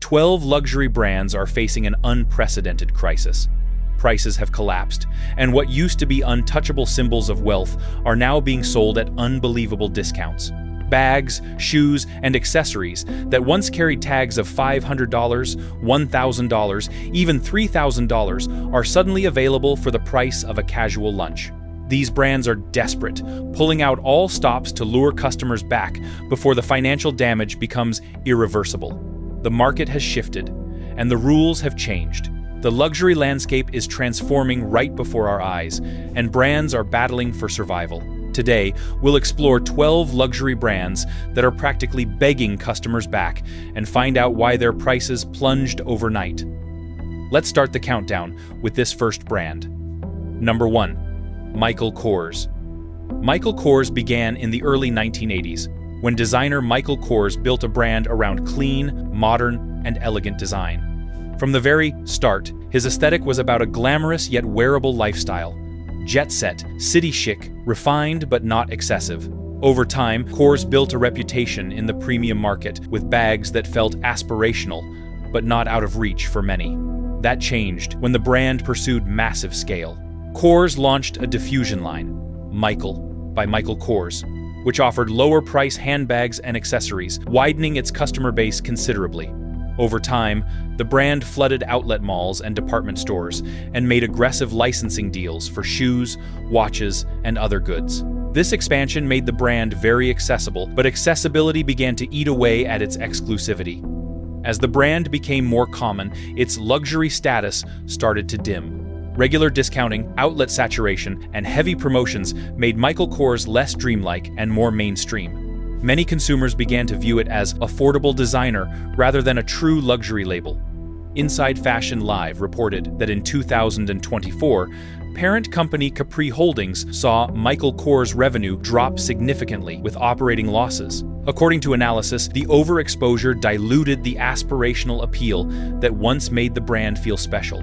12 luxury brands are facing an unprecedented crisis. Prices have collapsed, and what used to be untouchable symbols of wealth are now being sold at unbelievable discounts. Bags, shoes, and accessories that once carried tags of $500, $1,000, even $3,000 are suddenly available for the price of a casual lunch. These brands are desperate, pulling out all stops to lure customers back before the financial damage becomes irreversible. The market has shifted, and the rules have changed. The luxury landscape is transforming right before our eyes, and brands are battling for survival. Today, we'll explore 12 luxury brands that are practically begging customers back and find out why their prices plunged overnight. Let's start the countdown with this first brand. Number 1. Michael Kors. Michael Kors began in the early 1980s, when designer Michael Kors built a brand around clean, modern, and elegant design. From the very start, his aesthetic was about a glamorous yet wearable lifestyle. Jet-set, city chic, refined but not excessive. Over time, Kors built a reputation in the premium market with bags that felt aspirational, but not out of reach for many. That changed when the brand pursued massive scale. Kors launched a diffusion line, Michael, by Michael Kors, which offered lower-price handbags and accessories, widening its customer base considerably. Over time, the brand flooded outlet malls and department stores and made aggressive licensing deals for shoes, watches, and other goods. This expansion made the brand very accessible, but accessibility began to eat away at its exclusivity. As the brand became more common, its luxury status started to dim. Regular discounting, outlet saturation, and heavy promotions made Michael Kors less dreamlike and more mainstream. Many consumers began to view it as affordable designer rather than a true luxury label. Inside Fashion Live reported that in 2024, parent company Capri Holdings saw Michael Kors' revenue drop significantly with operating losses. According to analysis, the overexposure diluted the aspirational appeal that once made the brand feel special.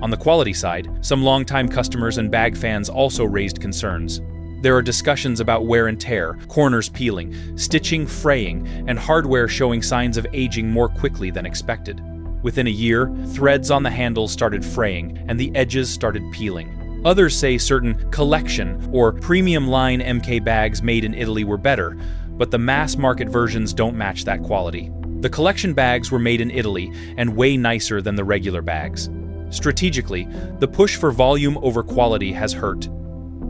On the quality side, some longtime customers and bag fans also raised concerns. There are discussions about wear and tear, corners peeling, stitching fraying, and hardware showing signs of aging more quickly than expected. Within a year, threads on the handles started fraying and the edges started peeling. Others say certain collection or premium line MK bags made in Italy were better, but the mass market versions don't match that quality. The collection bags were made in Italy and way nicer than the regular bags. Strategically, the push for volume over quality has hurt.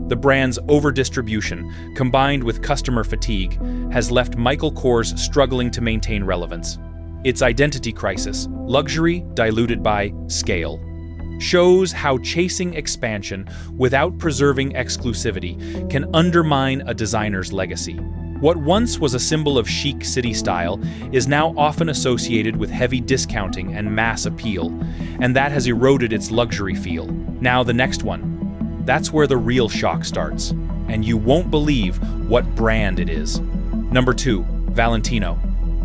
The brand's over-distribution, combined with customer fatigue, has left Michael Kors struggling to maintain relevance. Its identity crisis, luxury diluted by scale, shows how chasing expansion without preserving exclusivity can undermine a designer's legacy. What once was a symbol of chic city style is now often associated with heavy discounting and mass appeal, and that has eroded its luxury feel. Now the next one. That's where the real shock starts, and you won't believe what brand it is. Number 2. Valentino.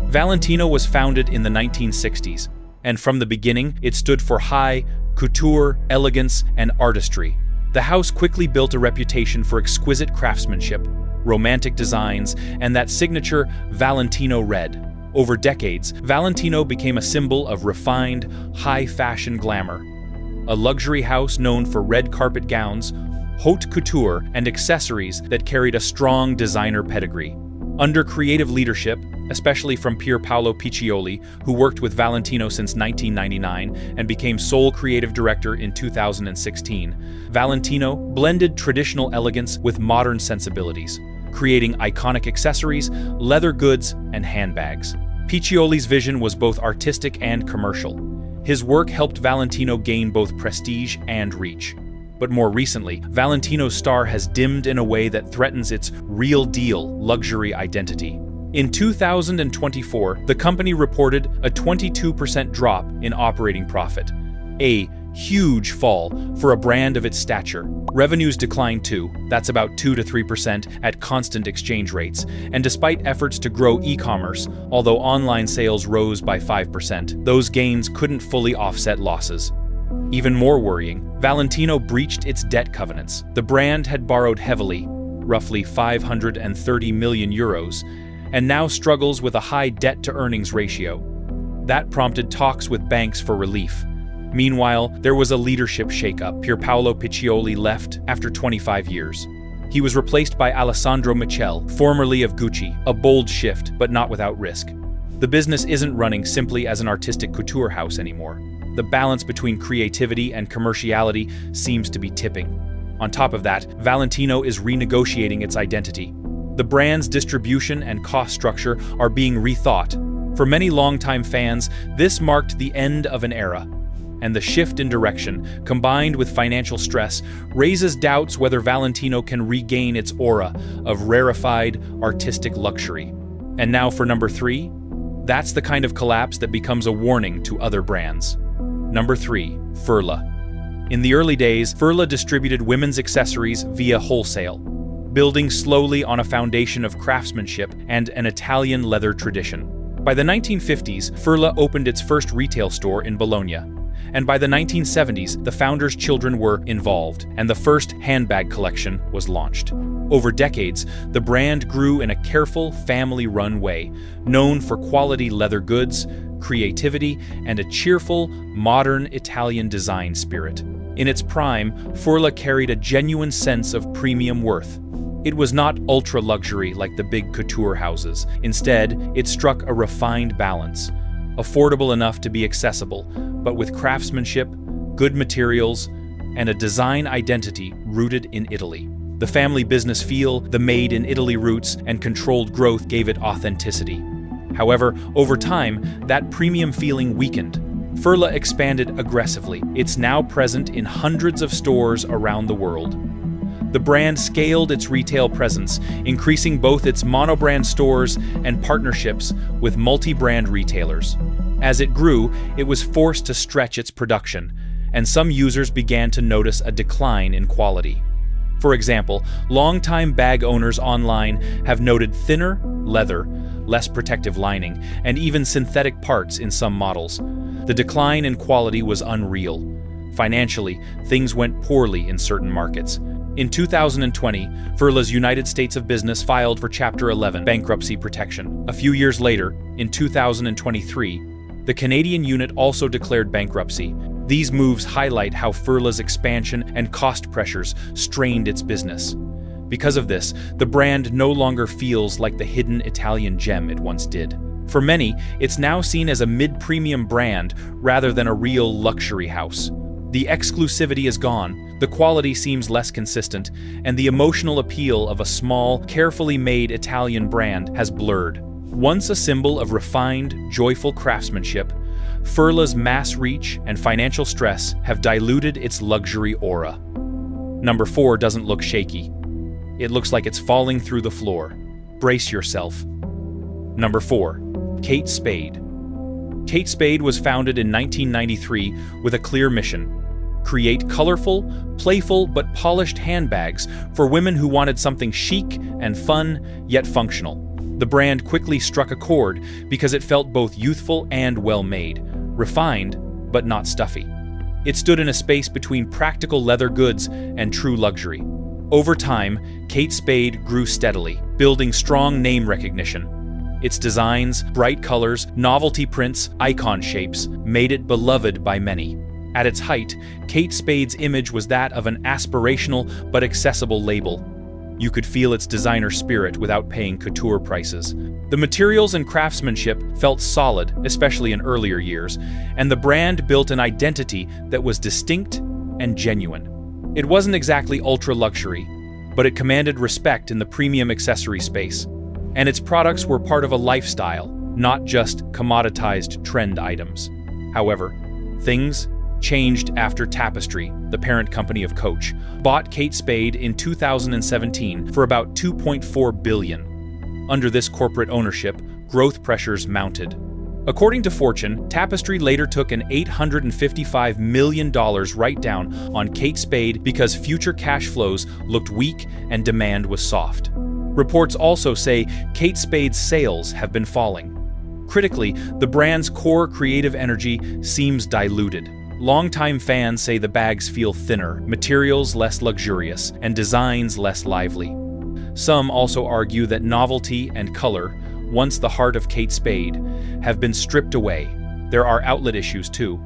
Valentino was founded in the 1960s, and from the beginning it stood for high couture, elegance, and artistry. The house quickly built a reputation for exquisite craftsmanship, romantic designs, and that signature Valentino red. Over decades, Valentino became a symbol of refined, high-fashion glamour. A luxury house known for red carpet gowns, haute couture, and accessories that carried a strong designer pedigree. Under creative leadership, especially from Pier Paolo Piccioli, who worked with Valentino since 1999 and became sole creative director in 2016, Valentino blended traditional elegance with modern sensibilities, creating iconic accessories, leather goods, and handbags. Piccioli's vision was both artistic and commercial. His work helped Valentino gain both prestige and reach. But more recently, Valentino's star has dimmed in a way that threatens its real-deal luxury identity. In 2024, the company reported a 22% drop in operating profit, a huge fall for a brand of its stature. Revenues declined too, that's about 2 to 3% at constant exchange rates, and despite efforts to grow e-commerce, although online sales rose by 5%, those gains couldn't fully offset losses. Even more worrying, Valentino breached its debt covenants. The brand had borrowed heavily, roughly 530 million euros, and now struggles with a high debt-to-earnings ratio. That prompted talks with banks for relief. Meanwhile, there was a leadership shakeup. Pierpaolo Piccioli left after 25 years. He was replaced by Alessandro Michele, formerly of Gucci, a bold shift, but not without risk. The business isn't running simply as an artistic couture house anymore. The balance between creativity and commerciality seems to be tipping. On top of that, Valentino is renegotiating its identity. The brand's distribution and cost structure are being rethought. For many longtime fans, this marked the end of an era. And the shift in direction, combined with financial stress, raises doubts whether Valentino can regain its aura of rarefied, artistic luxury. And now for number 3, that's the kind of collapse that becomes a warning to other brands. Number 3, Furla. In the early days, Furla distributed women's accessories via wholesale, building slowly on a foundation of craftsmanship and an Italian leather tradition. By the 1950s, Furla opened its first retail store in Bologna. And by the 1970s, the founder's children were involved, and the first handbag collection was launched. Over decades, the brand grew in a careful, family-run way, known for quality leather goods, creativity, and a cheerful, modern Italian design spirit. In its prime, Furla carried a genuine sense of premium worth. It was not ultra-luxury like the big couture houses. Instead, it struck a refined balance, affordable enough to be accessible, but with craftsmanship, good materials, and a design identity rooted in Italy. The family business feel, the made-in-Italy roots, and controlled growth gave it authenticity. However, over time, that premium feeling weakened. Furla expanded aggressively. It's now present in hundreds of stores around the world. The brand scaled its retail presence, increasing both its monobrand stores and partnerships with multi-brand retailers. As it grew, it was forced to stretch its production, and some users began to notice a decline in quality. For example, longtime bag owners online have noted thinner leather, less protective lining, and even synthetic parts in some models. The decline in quality was unreal. Financially, things went poorly in certain markets. In 2020, Furla's United States of Business filed for Chapter 11 bankruptcy protection. A few years later, in 2023, the Canadian unit also declared bankruptcy. These moves highlight how Furla's expansion and cost pressures strained its business. Because of this, the brand no longer feels like the hidden Italian gem it once did. For many, it's now seen as a mid-premium brand rather than a real luxury house. The exclusivity is gone, the quality seems less consistent, and the emotional appeal of a small, carefully made Italian brand has blurred. Once a symbol of refined, joyful craftsmanship, Furla's mass reach and financial stress have diluted its luxury aura. Number 4 doesn't look shaky. It looks like it's falling through the floor. Brace yourself. Number 4. Kate Spade. Kate Spade was founded in 1993 with a clear mission: create colorful, playful, but polished handbags for women who wanted something chic and fun, yet functional. The brand quickly struck a chord because it felt both youthful and well-made, refined, but not stuffy. It stood in a space between practical leather goods and true luxury. Over time, Kate Spade grew steadily, building strong name recognition. Its designs, bright colors, novelty prints, icon shapes made it beloved by many. At its height, Kate Spade's image was that of an aspirational but accessible label. You could feel its designer spirit without paying couture prices. The materials and craftsmanship felt solid, especially in earlier years, and the brand built an identity that was distinct and genuine. It wasn't exactly ultra-luxury, but it commanded respect in the premium accessory space. And its products were part of a lifestyle, not just commoditized trend items. However, things changed after Tapestry, the parent company of Coach, bought Kate Spade in 2017 for about $2.4 billion. Under this corporate ownership, growth pressures mounted. According to Fortune, Tapestry later took an $855 million write-down on Kate Spade because future cash flows looked weak and demand was soft. Reports also say Kate Spade's sales have been falling. Critically, the brand's core creative energy seems diluted. Longtime fans say the bags feel thinner, materials less luxurious, and designs less lively. Some also argue that novelty and color, once the heart of Kate Spade, have been stripped away, There are outlet issues too.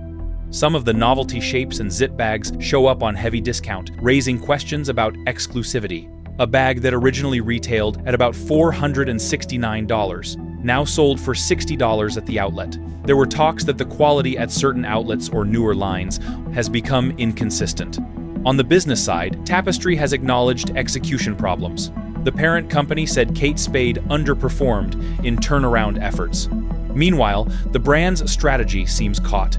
Some of the novelty shapes and zip bags show up on heavy discount, raising questions about exclusivity. A bag that originally retailed at about $469 now sold for $60 at the outlet. There were talks that the quality at certain outlets or newer lines has become inconsistent. On the business side, Tapestry has acknowledged execution problems. The parent company said Kate Spade underperformed in turnaround efforts. Meanwhile, the brand's strategy seems caught.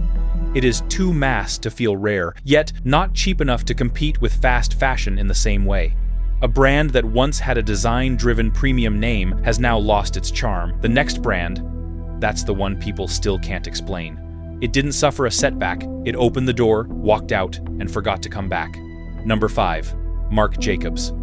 It is too mass to feel rare, yet not cheap enough to compete with fast fashion in the same way. A brand that once had a design-driven premium name has now lost its charm. The next brand, that's the one people still can't explain. It didn't suffer a setback, it opened the door, walked out, and forgot to come back. Number 5. Marc Jacobs.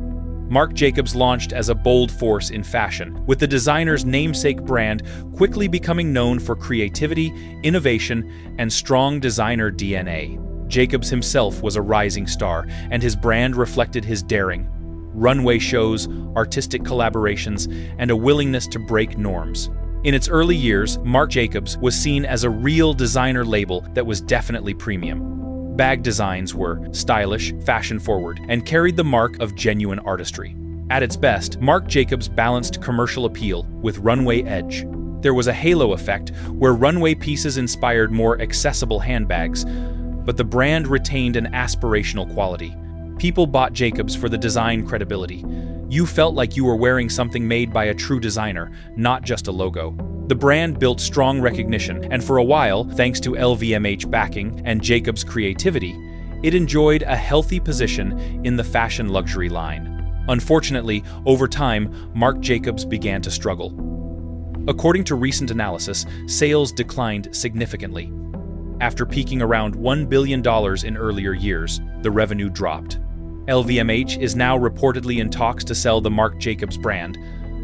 Marc Jacobs launched as a bold force in fashion, with the designer's namesake brand quickly becoming known for creativity, innovation, and strong designer DNA. Jacobs himself was a rising star, and his brand reflected his daring. Runway shows, artistic collaborations, and a willingness to break norms. In its early years, Marc Jacobs was seen as a real designer label that was definitely premium. Bag designs were stylish, fashion-forward, and carried the mark of genuine artistry. At its best, Marc Jacobs balanced commercial appeal with runway edge. There was a halo effect where runway pieces inspired more accessible handbags, but the brand retained an aspirational quality. People bought Jacobs for the design credibility. You felt like you were wearing something made by a true designer, not just a logo. The brand built strong recognition, and for a while, thanks to LVMH backing and Jacobs' creativity, it enjoyed a healthy position in the fashion luxury line. Unfortunately, over time, Marc Jacobs began to struggle. According to recent analysis, sales declined significantly. After peaking around $1 billion in earlier years, the revenue dropped. LVMH is now reportedly in talks to sell the Marc Jacobs brand,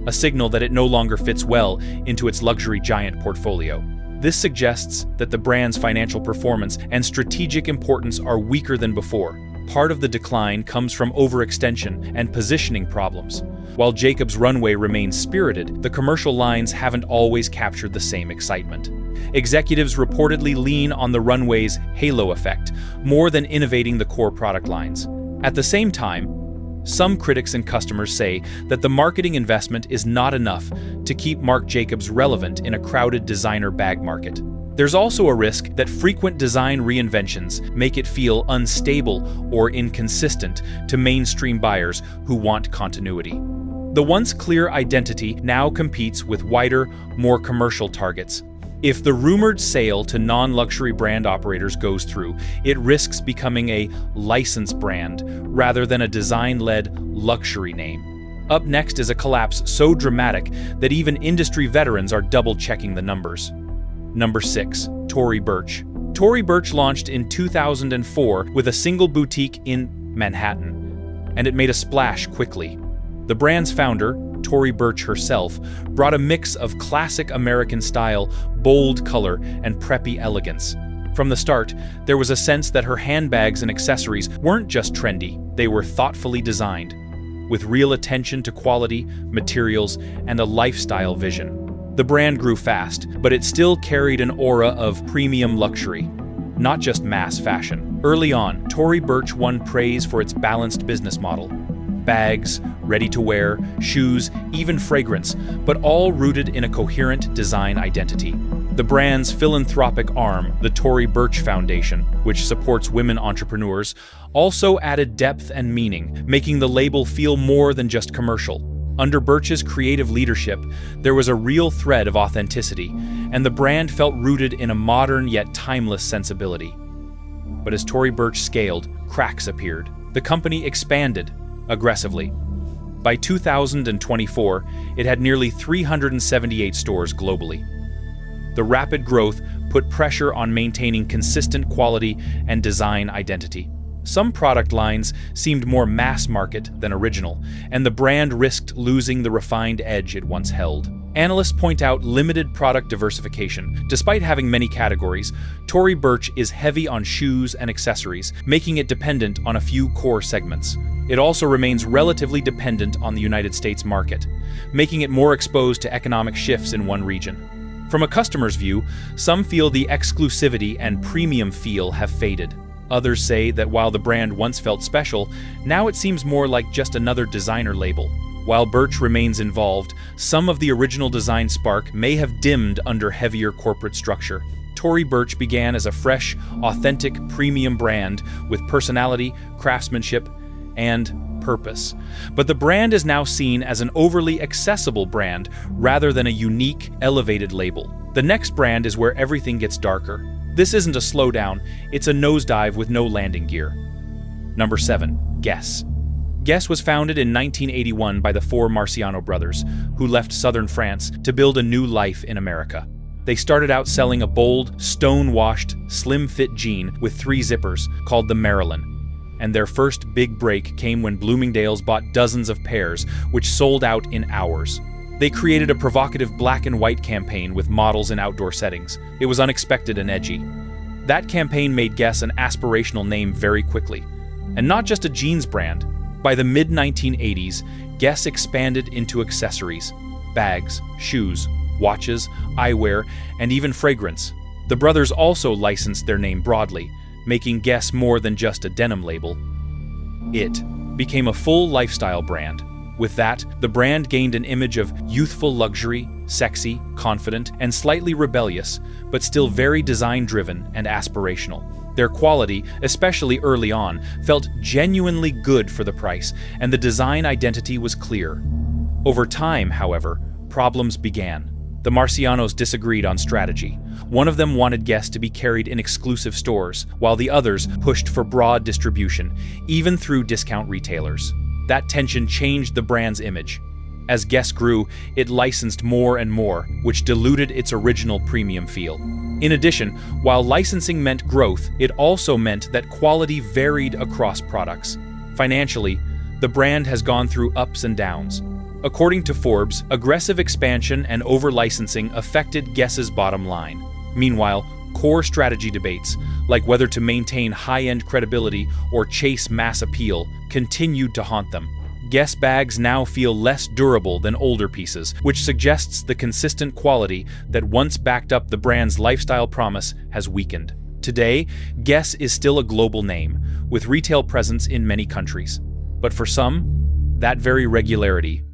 a signal that it no longer fits well into its luxury giant portfolio. This suggests that the brand's financial performance and strategic importance are weaker than before. Part of the decline comes from overextension and positioning problems. While Jacobs' runway remains spirited, the commercial lines haven't always captured the same excitement. Executives reportedly lean on the runway's halo effect more than innovating the core product lines. At the same time, some critics and customers say that the marketing investment is not enough to keep Marc Jacobs relevant in a crowded designer bag market. There's also a risk that frequent design reinventions make it feel unstable or inconsistent to mainstream buyers who want continuity. The once clear identity now competes with wider, more commercial targets. If the rumored sale to non-luxury brand operators goes through, it risks becoming a licensed brand rather than a design-led luxury name. Up next is a collapse so dramatic that even industry veterans are double-checking the numbers. Number 6. Tory Burch. Tory Burch launched in 2004 with a single boutique in Manhattan, and it made a splash quickly. The brand's founder, Tory Burch herself, brought a mix of classic American style, bold color, and preppy elegance. From the start, there was a sense that her handbags and accessories weren't just trendy, they were thoughtfully designed, with real attention to quality, materials, and a lifestyle vision. The brand grew fast, but it still carried an aura of premium luxury, not just mass fashion. Early on, Tory Burch won praise for its balanced business model. Bags, ready-to-wear, shoes, even fragrance, but all rooted in a coherent design identity. The brand's philanthropic arm, the Tory Burch Foundation, which supports women entrepreneurs, also added depth and meaning, making the label feel more than just commercial. Under Burch's creative leadership, there was a real thread of authenticity, and the brand felt rooted in a modern yet timeless sensibility. But as Tory Burch scaled, cracks appeared. The company expanded aggressively. By 2024, it had nearly 378 stores globally. The rapid growth put pressure on maintaining consistent quality and design identity. Some product lines seemed more mass market than original, and the brand risked losing the refined edge it once held. Analysts point out limited product diversification. Despite having many categories, Tory Burch is heavy on shoes and accessories, making it dependent on a few core segments. It also remains relatively dependent on the United States market, making it more exposed to economic shifts in one region. From a customer's view, some feel the exclusivity and premium feel have faded. Others say that while the brand once felt special, now it seems more like just another designer label. While Birch remains involved, some of the original design spark may have dimmed under heavier corporate structure. Tory Burch began as a fresh, authentic, premium brand with personality, craftsmanship, and purpose. But the brand is now seen as an overly accessible brand rather than a unique, elevated label. The next brand is where everything gets darker. This isn't a slowdown, it's a nosedive with no landing gear. Number 7. Guess. Guess was founded in 1981 by the four Marciano brothers, who left southern France to build a new life in America. They started out selling a bold, stone-washed, slim-fit jean with 3 zippers called the Marilyn. And their first big break came when Bloomingdale's bought dozens of pairs, which sold out in hours. They created a provocative black and white campaign with models in outdoor settings. It was unexpected and edgy. That campaign made Guess an aspirational name very quickly. And not just a jeans brand. By the mid-1980s, Guess expanded into accessories, bags, shoes, watches, eyewear, and even fragrance. The brothers also licensed their name broadly, making Guess more than just a denim label. It became a full lifestyle brand. With that, the brand gained an image of youthful luxury, sexy, confident, and slightly rebellious, but still very design-driven and aspirational. Their quality, especially early on, felt genuinely good for the price, and the design identity was clear. Over time, however, problems began. The Marcianos disagreed on strategy. One of them wanted Guess to be carried in exclusive stores, while the others pushed for broad distribution, even through discount retailers. That tension changed the brand's image. As Guess grew, it licensed more and more, which diluted its original premium feel. In addition, while licensing meant growth, it also meant that quality varied across products. Financially, the brand has gone through ups and downs. According to Forbes, aggressive expansion and over-licensing affected Guess's bottom line. Meanwhile, core strategy debates, like whether to maintain high-end credibility or chase mass appeal, continued to haunt them. Guess bags now feel less durable than older pieces, which suggests the consistent quality that once backed up the brand's lifestyle promise has weakened. Today, Guess is still a global name, with retail presence in many countries. But for some, that very regularity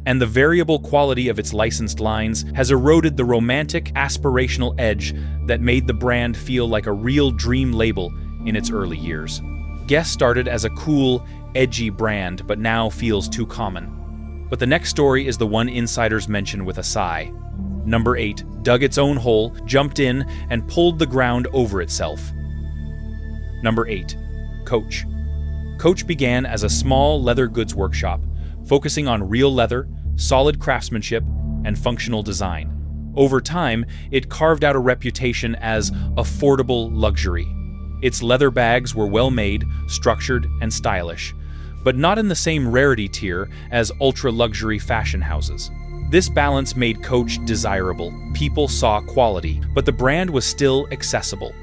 and the variable quality of its licensed lines has eroded the romantic, aspirational edge that made the brand feel like a real dream label in its early years. Guess started as a cool, edgy brand, but now feels too common. But the next story is the one insiders mention with a sigh. Number 8 dug its own hole, jumped in, and pulled the ground over itself. Number 8. Coach. Coach began as a small leather goods workshop, focusing on real leather, solid craftsmanship, and functional design. Over time, it carved out a reputation as affordable luxury. Its leather bags were well-made, structured, and stylish, but not in the same rarity tier as ultra-luxury fashion houses. This balance made Coach desirable. People saw quality, but the brand was still accessible.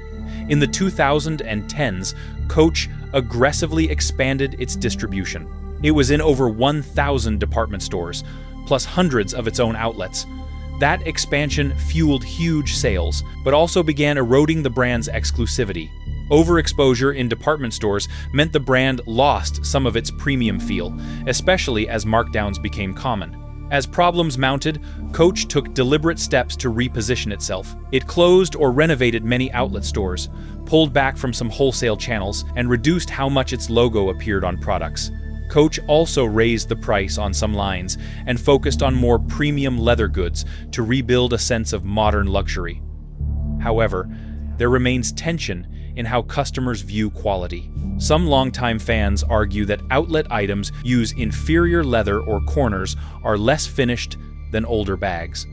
In the 2010s, Coach aggressively expanded its distribution. It was in over 1,000 department stores, plus hundreds of its own outlets. That expansion fueled huge sales, but also began eroding the brand's exclusivity. Overexposure in department stores meant the brand lost some of its premium feel, especially as markdowns became common. As problems mounted, Coach took deliberate steps to reposition itself. It closed or renovated many outlet stores, pulled back from some wholesale channels, and reduced how much its logo appeared on products. Coach also raised the price on some lines and focused on more premium leather goods to rebuild a sense of modern luxury. However, there remains tension in how customers view quality. Some longtime fans argue that outlet items use inferior leather or corners are less finished than older bags.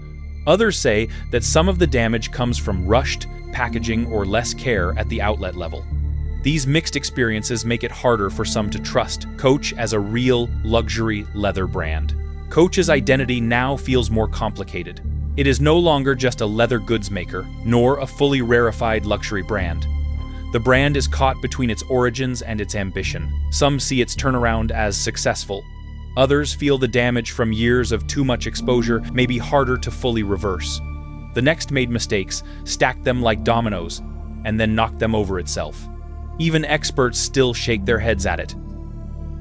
Others say that some of the damage comes from rushed packaging or less care at the outlet level. These mixed experiences make it harder for some to trust Coach as a real luxury leather brand. Coach's identity now feels more complicated. It is no longer just a leather goods maker, nor a fully rarefied luxury brand. The brand is caught between its origins and its ambition. Some see its turnaround as successful. Others feel the damage from years of too much exposure may be harder to fully reverse. The next made mistakes, stacked them like dominoes, and then knocked them over itself. Even experts still shake their heads at it.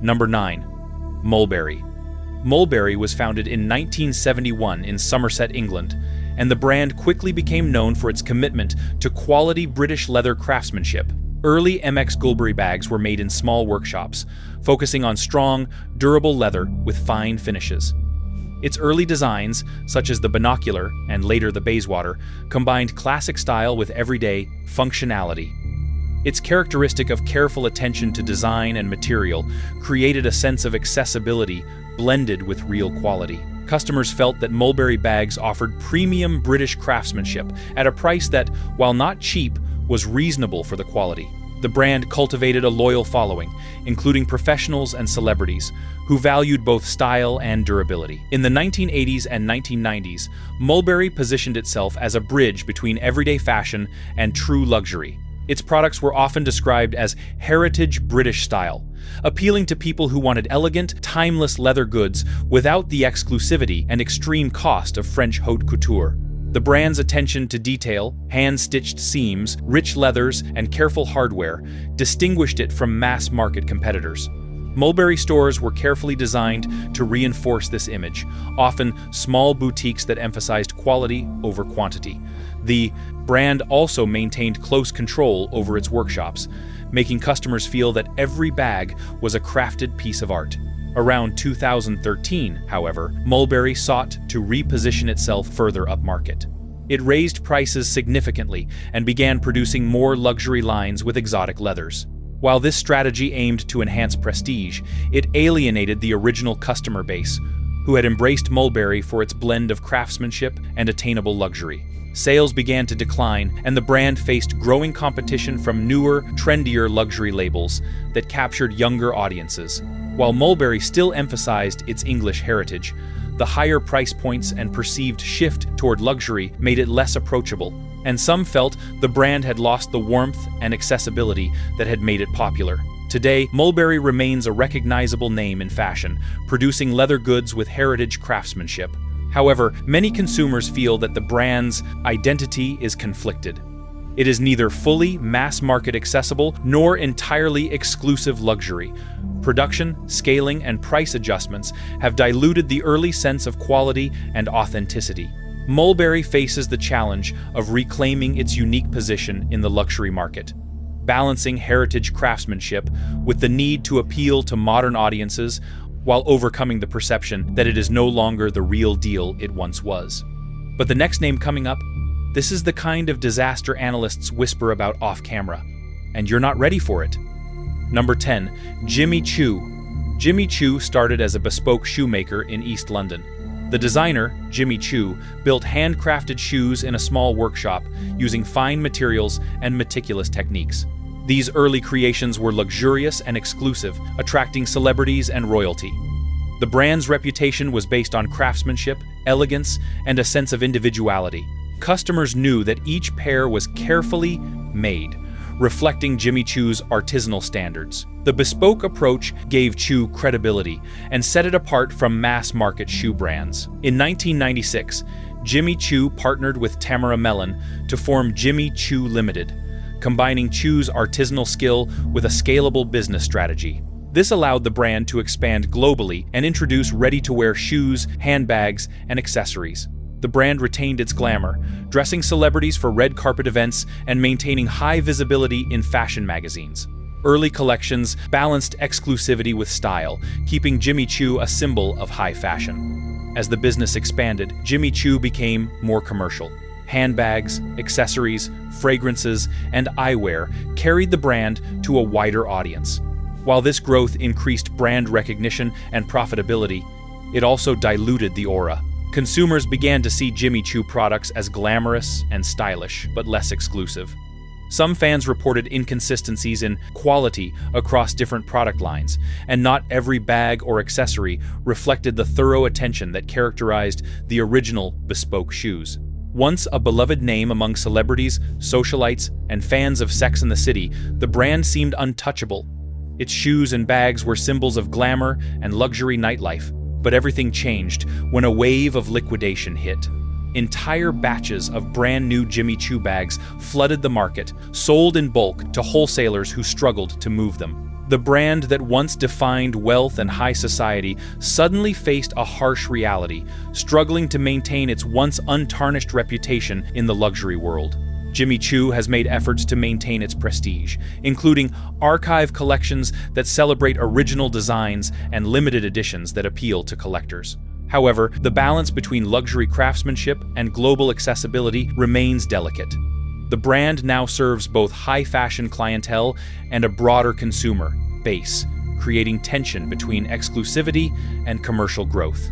Number 9. Mulberry. Mulberry was founded in 1971 in Somerset, England, and the brand quickly became known for its commitment to quality British leather craftsmanship. Early MX Gulbury bags were made in small workshops, focusing on strong, durable leather with fine finishes. Its early designs, such as the binocular and later the Bayswater, combined classic style with everyday functionality. Its characteristic of careful attention to design and material created a sense of accessibility blended with real quality. Customers felt that Mulberry bags offered premium British craftsmanship at a price that, while not cheap, was reasonable for the quality. The brand cultivated a loyal following, including professionals and celebrities, who valued both style and durability. In the 1980s and 1990s, Mulberry positioned itself as a bridge between everyday fashion and true luxury. Its products were often described as heritage British style, appealing to people who wanted elegant, timeless leather goods without the exclusivity and extreme cost of French haute couture. The brand's attention to detail, hand-stitched seams, rich leathers, and careful hardware distinguished it from mass-market competitors. Mulberry stores were carefully designed to reinforce this image, often small boutiques that emphasized quality over quantity. The brand also maintained close control over its workshops, making customers feel that every bag was a crafted piece of art. Around 2013, however, Mulberry sought to reposition itself further upmarket. It raised prices significantly and began producing more luxury lines with exotic leathers. While this strategy aimed to enhance prestige, it alienated the original customer base, who had embraced Mulberry for its blend of craftsmanship and attainable luxury. Sales began to decline, and the brand faced growing competition from newer, trendier luxury labels that captured younger audiences. While Mulberry still emphasized its English heritage, the higher price points and perceived shift toward luxury made it less approachable, and some felt the brand had lost the warmth and accessibility that had made it popular. Today, Mulberry remains a recognizable name in fashion, producing leather goods with heritage craftsmanship. However, many consumers feel that the brand's identity is conflicted. It is neither fully mass-market accessible nor entirely exclusive luxury. Production, scaling, and price adjustments have diluted the early sense of quality and authenticity. Mulberry faces the challenge of reclaiming its unique position in the luxury market, balancing heritage craftsmanship with the need to appeal to modern audiences while overcoming the perception that it is no longer the real deal it once was. But the next name coming up, this is the kind of disaster analysts whisper about off-camera, and you're not ready for it. Number 10. Jimmy Choo. Jimmy Choo started as a bespoke shoemaker in East London. The designer, Jimmy Choo, built handcrafted shoes in a small workshop using fine materials and meticulous techniques. These early creations were luxurious and exclusive, attracting celebrities and royalty. The brand's reputation was based on craftsmanship, elegance, and a sense of individuality. Customers knew that each pair was carefully made, reflecting Jimmy Choo's artisanal standards. The bespoke approach gave Choo credibility and set it apart from mass-market shoe brands. In 1996, Jimmy Choo partnered with Tamara Mellon to form Jimmy Choo Limited, combining Choo's artisanal skill with a scalable business strategy. This allowed the brand to expand globally and introduce ready-to-wear shoes, handbags, and accessories. The brand retained its glamour, dressing celebrities for red carpet events and maintaining high visibility in fashion magazines. Early collections balanced exclusivity with style, keeping Jimmy Choo a symbol of high fashion. As the business expanded, Jimmy Choo became more commercial. Handbags, accessories, fragrances, and eyewear carried the brand to a wider audience. While this growth increased brand recognition and profitability, it also diluted the aura. Consumers began to see Jimmy Choo products as glamorous and stylish, but less exclusive. Some fans reported inconsistencies in quality across different product lines, and not every bag or accessory reflected the thorough attention that characterized the original bespoke shoes. Once a beloved name among celebrities, socialites, and fans of Sex and the City, the brand seemed untouchable. Its shoes and bags were symbols of glamour and luxury nightlife. But everything changed when a wave of liquidation hit. entire batches of brand new Jimmy Choo bags flooded the market, sold in bulk to wholesalers who struggled to move them. The brand that once defined wealth and high society suddenly faced a harsh reality, struggling to maintain its once untarnished reputation in the luxury world. Jimmy Choo has made efforts to maintain its prestige, including archive collections that celebrate original designs and limited editions that appeal to collectors. However, the balance between luxury craftsmanship and global accessibility remains delicate. The brand now serves both high-fashion clientele and a broader consumer base, creating tension between exclusivity and commercial growth.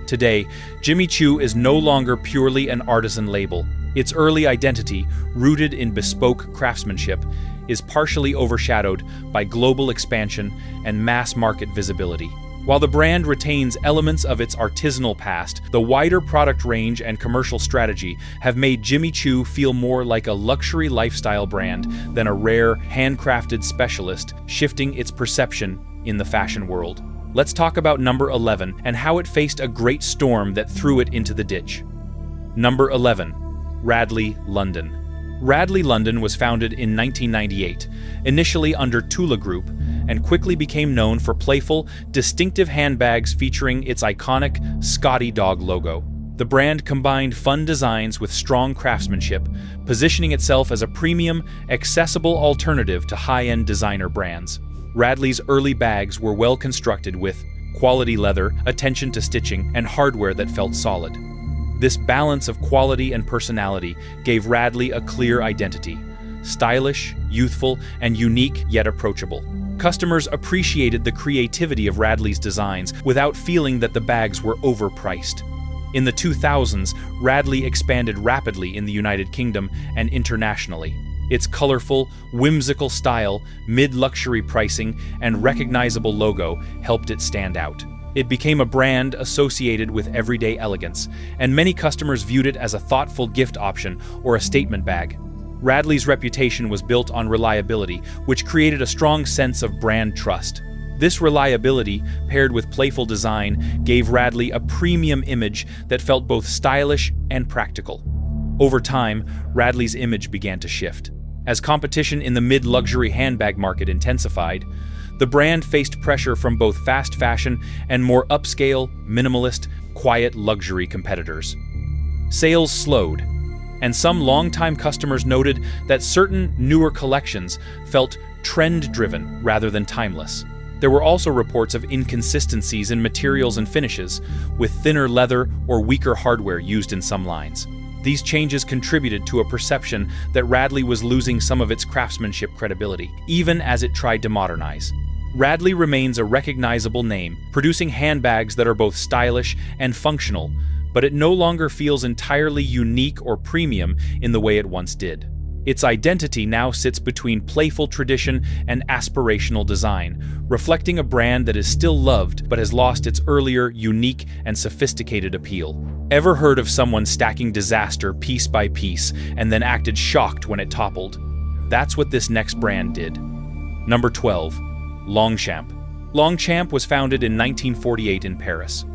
Today, Jimmy Choo is no longer purely an artisan label. Its early identity, rooted in bespoke craftsmanship, is partially overshadowed by global expansion and mass-market visibility. While the brand retains elements of its artisanal past, the wider product range and commercial strategy have made Jimmy Choo feel more like a luxury lifestyle brand than a rare, handcrafted specialist, shifting its perception in the fashion world. Let's talk about number 11 and how it faced a great storm that threw it into the ditch. Number 11. Radley London. Radley London was founded in 1998, initially under Tula Group, and quickly became known for playful, distinctive handbags featuring its iconic Scotty Dog logo. The brand combined fun designs with strong craftsmanship, positioning itself as a premium, accessible alternative to high-end designer brands. Radley's early bags were well constructed with quality leather, attention to stitching, and hardware that felt solid. This balance of quality and personality gave Radley a clear identity: stylish, youthful, and unique yet approachable. Customers appreciated the creativity of Radley's designs without feeling that the bags were overpriced. In the 2000s, Radley expanded rapidly in the United Kingdom and internationally. Its colorful, whimsical style, mid-luxury pricing, and recognizable logo helped it stand out. It became a brand associated with everyday elegance, and many customers viewed it as a thoughtful gift option or a statement bag. Radley's reputation was built on reliability, which created a strong sense of brand trust. This reliability, paired with playful design, gave Radley a premium image that felt both stylish and practical. Over time, Radley's image began to shift. As competition in the mid-luxury handbag market intensified, the brand faced pressure from both fast fashion and more upscale, minimalist, quiet luxury competitors. Sales slowed, and some longtime customers noted that certain newer collections felt trend-driven rather than timeless. There were also reports of inconsistencies in materials and finishes, with thinner leather or weaker hardware used in some lines. These changes contributed to a perception that Radley was losing some of its craftsmanship credibility, even as it tried to modernize. Radley remains a recognizable name, producing handbags that are both stylish and functional, but it no longer feels entirely unique or premium in the way it once did. Its identity now sits between playful tradition and aspirational design, reflecting a brand that is still loved but has lost its earlier, unique, and sophisticated appeal. Ever heard of someone stacking disaster piece by piece and then acted shocked when it toppled? That's what this next brand did. Number 12. Longchamp. Longchamp was founded in 1948 in Paris.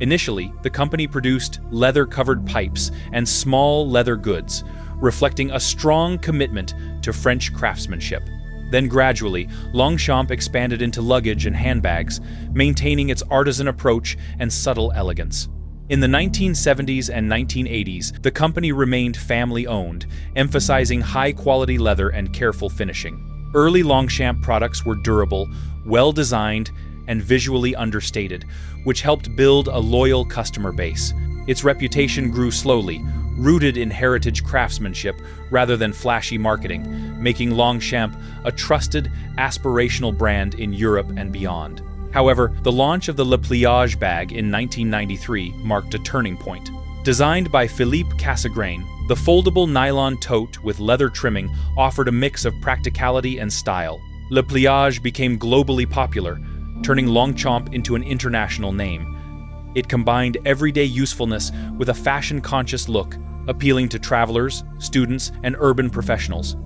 Initially, the company produced leather-covered pipes and small leather goods, reflecting a strong commitment to French craftsmanship. Then gradually, Longchamp expanded into luggage and handbags, maintaining its artisan approach and subtle elegance. In the 1970s and 1980s, the company remained family-owned, emphasizing high-quality leather and careful finishing. Early Longchamp products were durable, well-designed, and visually understated, which helped build a loyal customer base. Its reputation grew slowly, rooted in heritage craftsmanship rather than flashy marketing, making Longchamp a trusted, aspirational brand in Europe and beyond. However, the launch of the Le Pliage bag in 1993 marked a turning point. Designed by Philippe Cassegrain, the foldable nylon tote with leather trimming offered a mix of practicality and style. Le Pliage became globally popular, turning Longchamp into an international name. It combined everyday usefulness with a fashion-conscious look, appealing to travelers, students, and urban professionals.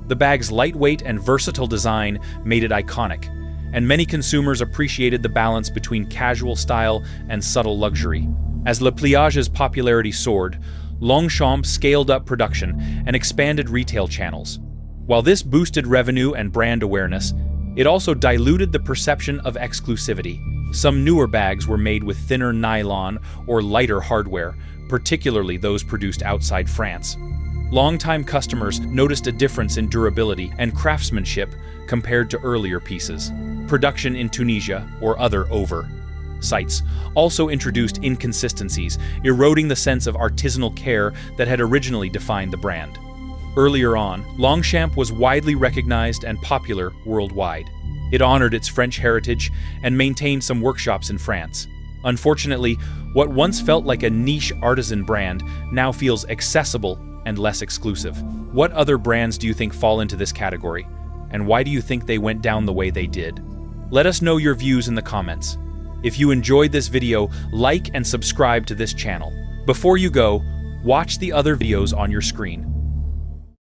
The bag's lightweight and versatile design made it iconic, and many consumers appreciated the balance between casual style and subtle luxury. As Le Pliage's popularity soared, Longchamp scaled up production and expanded retail channels. While this boosted revenue and brand awareness, it also diluted the perception of exclusivity. Some newer bags were made with thinner nylon or lighter hardware, particularly those produced outside France. Longtime customers noticed a difference in durability and craftsmanship compared to earlier pieces. Production in Tunisia or other sites also introduced inconsistencies, eroding the sense of artisanal care that had originally defined the brand. Earlier on, Longchamp was widely recognized and popular worldwide. It honored its French heritage and maintained some workshops in France. Unfortunately, what once felt like a niche artisan brand now feels accessible and less exclusive. What other brands do you think fall into this category? And why do you think they went down the way they did? Let us know your views in the comments. If you enjoyed this video, like and subscribe to this channel. Before you go, watch the other videos on your screen.